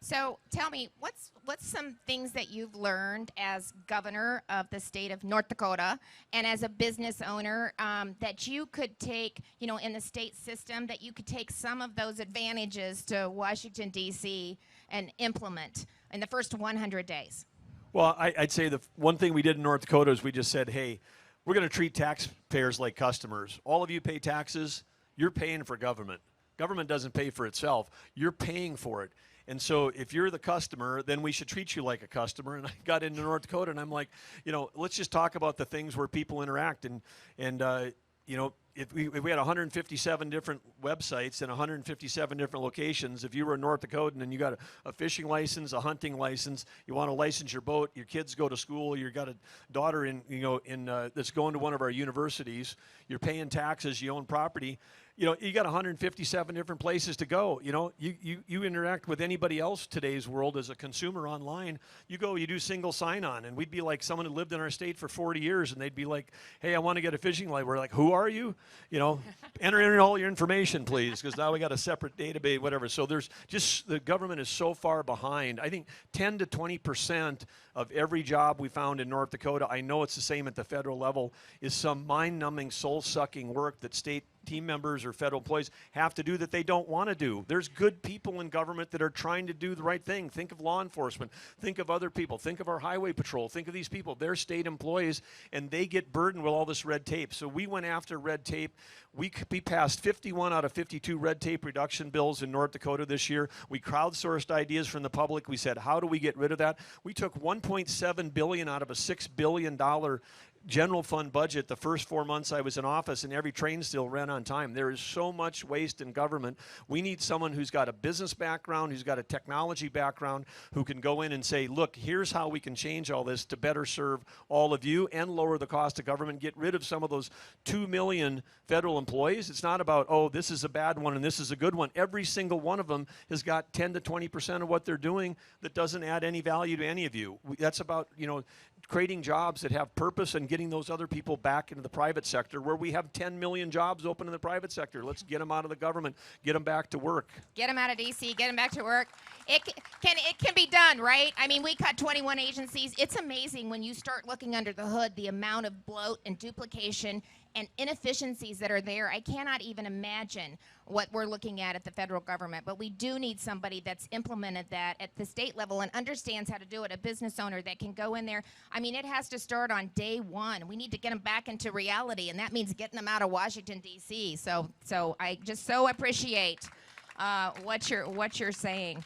So tell me, what's some things that you've learned as governor of the state of North Dakota and as a business owner that you could take, in the state system, that you could take some of those advantages to Washington, D.C. and implement in the first 100 days? Well, I'd say the one thing we did in North Dakota is we just said, hey, we're going to treat taxpayers like customers. All of you pay taxes. You're paying for government. Government doesn't pay for itself. You're paying for it. And so if you're the customer, then we should treat you like a customer. And I got into North Dakota, and I'm like, let's just talk about the things where people interact. And if we had 157 different websites and 157 different locations, if you were a North Dakotan and you got a fishing license, a hunting license, you want to license your boat, your kids go to school, you got a daughter that's going to one of our universities, you're paying taxes, you own property, you got 157 different places to go. You interact with anybody else today's world as a consumer online. You go, you do single sign-on, and we'd be like someone who lived in our state for 40 years, and they'd be like, hey, I want to get a fishing license. We're like, who are you? Enter in all your information, please, because now we got a separate database, whatever. So the government is so far behind. I think 10 to 20% of every job we found in North Dakota, I know it's the same at the federal level, is some mind-numbing, soul-sucking work that state team members or federal employees have to do that they don't want to do. There's good people in government that are trying to do the right thing. Think of law enforcement. Think of other people. Think of our highway patrol. Think of these people. They're state employees, and they get burdened with all this red tape. So we went after red tape. We passed 51 out of 52 red tape reduction bills in North Dakota this year. We crowdsourced ideas from the public. We said, how do we get rid of that? We took $1.7 billion out of a $6 billion general fund budget the first 4 months I was in office, and every train still ran on time. There is so much waste in government. We need someone who's got a business background, who's got a technology background, who can go in and say, look, here's how we can change all this to better serve all of you and lower the cost of government, get rid of some of those 2 million federal employees. It's not about, oh, this is a bad one and this is a good one. Every single one of them has got 10 to 20% of what they're doing that doesn't add any value to any of you. That's about, creating jobs that have purpose and getting those other people back into the private sector, where we have 10 million jobs open in the private sector. Let's get them out of the government, get them back to work. Get them out of D.C., get them back to work. It can be done, right? I mean, we cut 21 agencies. It's amazing when you start looking under the hood, the amount of bloat and duplication and inefficiencies that are there. I cannot even imagine what we're looking at the federal government, but we do need somebody that's implemented that at the state level and understands how to do it, a business owner that can go in there. I mean, it has to start on day one. We need to get them back into reality, and that means getting them out of Washington, D.C. So I just so appreciate what you're saying.